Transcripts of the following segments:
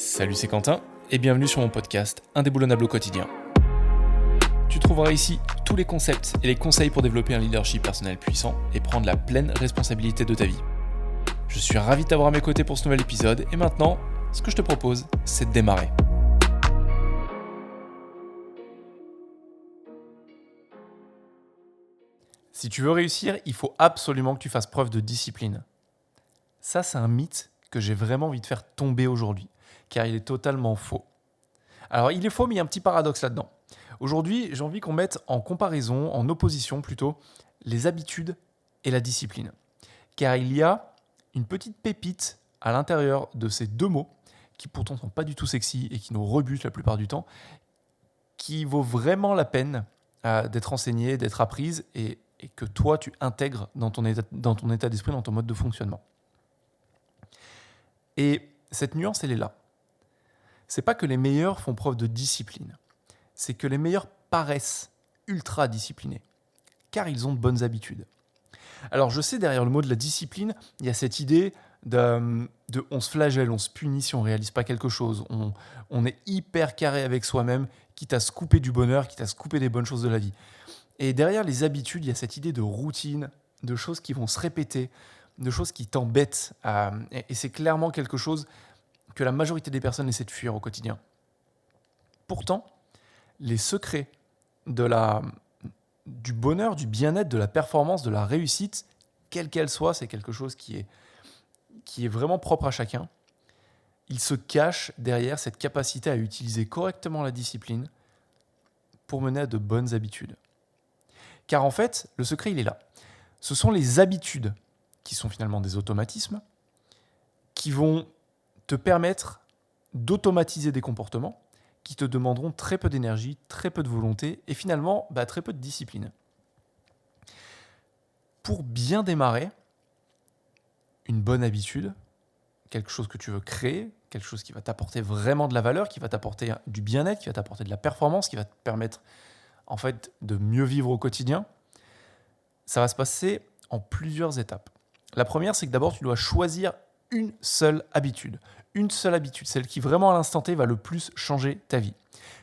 Salut, c'est Quentin et bienvenue sur mon podcast Indéboulonnable au quotidien. Tu trouveras ici tous les concepts et les conseils pour développer un leadership personnel puissant et prendre la pleine responsabilité de ta vie. Je suis ravi de t'avoir à mes côtés pour ce nouvel épisode et maintenant, ce que je te propose, c'est de démarrer. Si tu veux réussir, il faut absolument que tu fasses preuve de discipline. Ça, c'est un mythe que j'ai vraiment envie de faire tomber aujourd'hui, car il est totalement faux. Alors, il est faux, mais il y a un petit paradoxe là-dedans. Aujourd'hui, j'ai envie qu'on mette en comparaison, en opposition plutôt, les habitudes et la discipline. Car il y a une petite pépite à l'intérieur de ces deux mots, qui pourtant ne sont pas du tout sexy et qui nous rebutent la plupart du temps, qui vaut vraiment la peine d'être enseignée, d'être apprise et que toi, tu intègres dans ton état d'esprit, dans ton mode de fonctionnement. Et cette nuance, elle est là. C'est pas que les meilleurs font preuve de discipline, c'est que les meilleurs paraissent ultra disciplinés, car ils ont de bonnes habitudes. Alors je sais, derrière le mot de la discipline, il y a cette idée de on se flagelle, on se punit si on ne réalise pas quelque chose, on est hyper carré avec soi-même, quitte à se couper du bonheur, quitte à se couper des bonnes choses de la vie. Et derrière les habitudes, il y a cette idée de routine, de choses qui vont se répéter, de choses qui t'embêtent, et c'est clairement quelque chose que la majorité des personnes essaient de fuir au quotidien. Pourtant, les secrets du bonheur, du bien-être, de la performance, de la réussite, quelle qu'elle soit, c'est quelque chose qui est vraiment propre à chacun. Il se cache derrière cette capacité à utiliser correctement la discipline pour mener à de bonnes habitudes. Car en fait, le secret, il est là. Ce sont les habitudes, qui sont finalement des automatismes, qui vont te permettre d'automatiser des comportements qui te demanderont très peu d'énergie, très peu de volonté et finalement très peu de discipline. Pour bien démarrer une bonne habitude, quelque chose que tu veux créer, quelque chose qui va t'apporter vraiment de la valeur, qui va t'apporter du bien-être, qui va t'apporter de la performance, qui va te permettre en fait de mieux vivre au quotidien, ça va se passer en plusieurs étapes. La première, c'est que d'abord tu dois choisir une seule habitude, celle qui vraiment à l'instant T va le plus changer ta vie.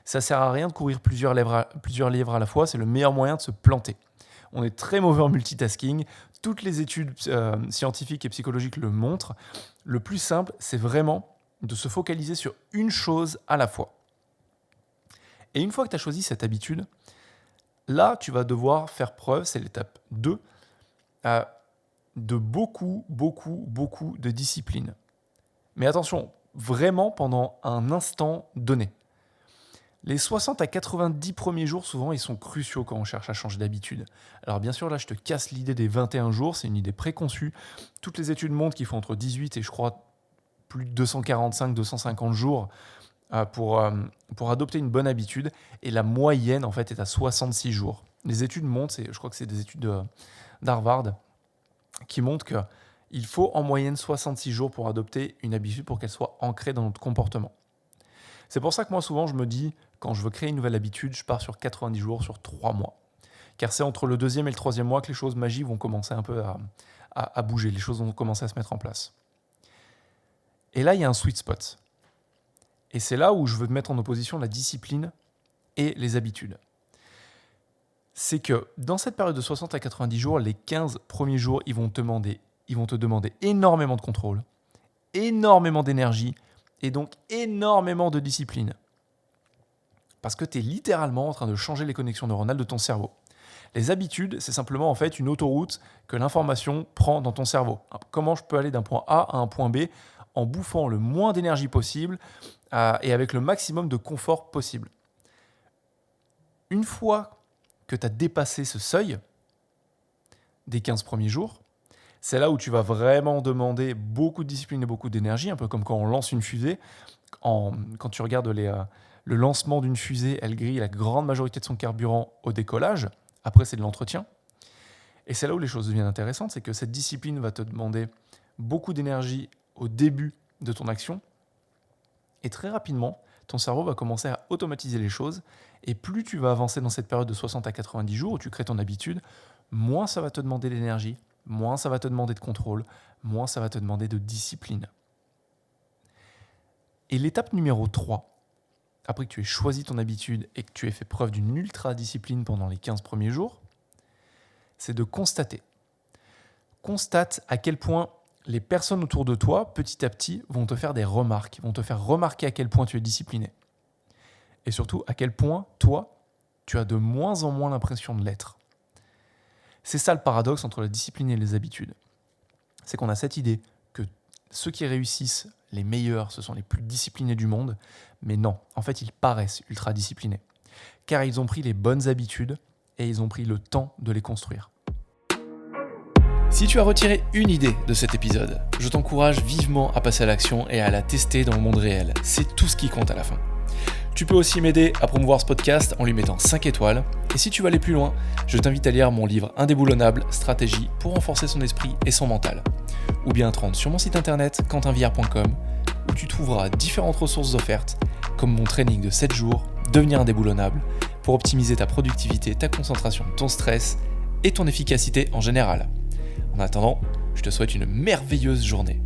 Ça sert à rien de courir plusieurs livres à la fois, c'est le meilleur moyen de se planter. On est très mauvais en multitasking, toutes les études scientifiques et psychologiques le montrent. Le plus simple, c'est vraiment de se focaliser sur une chose à la fois. Et une fois que tu as choisi cette habitude, là, tu vas devoir faire preuve, c'est l'étape 2, de beaucoup de discipline. Mais attention, vraiment pendant un instant donné. Les 60 à 90 premiers jours, souvent, ils sont cruciaux quand on cherche à changer d'habitude. Alors bien sûr, là, je te casse l'idée des 21 jours, c'est une idée préconçue. Toutes les études montrent qu'il faut entre 18 et, je crois, plus de 245, 250 jours pour adopter une bonne habitude. Et la moyenne, en fait, est à 66 jours. Les études montrent, je crois que c'est des études d'Harvard, qui montrent qu'il faut en moyenne 66 jours pour adopter une habitude pour qu'elle soit ancrée dans notre comportement. C'est pour ça que moi, souvent, je me dis, quand je veux créer une nouvelle habitude, je pars sur 90 jours, sur 3 mois. Car c'est entre le 2e et le 3e mois que les choses magiques vont commencer un peu à bouger, les choses vont commencer à se mettre en place. Et là, il y a un sweet spot. Et c'est là où je veux te mettre en opposition la discipline et les habitudes. C'est que dans cette période de 60 à 90 jours, les 15 premiers jours, ils vont te demander énormément de contrôle, énormément d'énergie et donc énormément de discipline. Parce que tu es littéralement en train de changer les connexions neuronales de ton cerveau. Les habitudes, c'est simplement en fait une autoroute que l'information prend dans ton cerveau. Comment je peux aller d'un point A à un point B en bouffant le moins d'énergie possible et avec le maximum de confort possible. Une fois que tu as dépassé ce seuil des 15 premiers jours, c'est là où tu vas vraiment demander beaucoup de discipline et beaucoup d'énergie, un peu comme quand on lance une fusée. Quand tu regardes le lancement d'une fusée, elle grille la grande majorité de son carburant au décollage. Après, c'est de l'entretien. Et c'est là où les choses deviennent intéressantes, c'est que cette discipline va te demander beaucoup d'énergie au début de ton action. Et très rapidement, ton cerveau va commencer à automatiser les choses. Et plus tu vas avancer dans cette période de 60 à 90 jours où tu crées ton habitude, moins ça va te demander d'énergie, moins ça va te demander de contrôle, moins ça va te demander de discipline. Et l'étape numéro 3, après que tu aies choisi ton habitude et que tu aies fait preuve d'une ultra-discipline pendant les 15 premiers jours, c'est de constater. Constate à quel point les personnes autour de toi, petit à petit, vont te faire des remarques, vont te faire remarquer à quel point tu es discipliné. Et surtout, à quel point, toi, tu as de moins en moins l'impression de l'être. C'est ça le paradoxe entre la discipline et les habitudes. C'est qu'on a cette idée que ceux qui réussissent, les meilleurs, ce sont les plus disciplinés du monde. Mais non, en fait, ils paraissent ultra disciplinés. Car ils ont pris les bonnes habitudes et ils ont pris le temps de les construire. Si tu as retiré une idée de cet épisode, je t'encourage vivement à passer à l'action et à la tester dans le monde réel. C'est tout ce qui compte à la fin. Tu peux aussi m'aider à promouvoir ce podcast en lui mettant 5 étoiles. Et si tu veux aller plus loin, je t'invite à lire mon livre Indéboulonnable, stratégie pour renforcer son esprit et son mental. Ou bien te rendre sur mon site internet quentinvillard.com où tu trouveras différentes ressources offertes comme mon training de 7 jours, Devenir indéboulonnable, pour optimiser ta productivité, ta concentration, ton stress et ton efficacité en général. En attendant, je te souhaite une merveilleuse journée.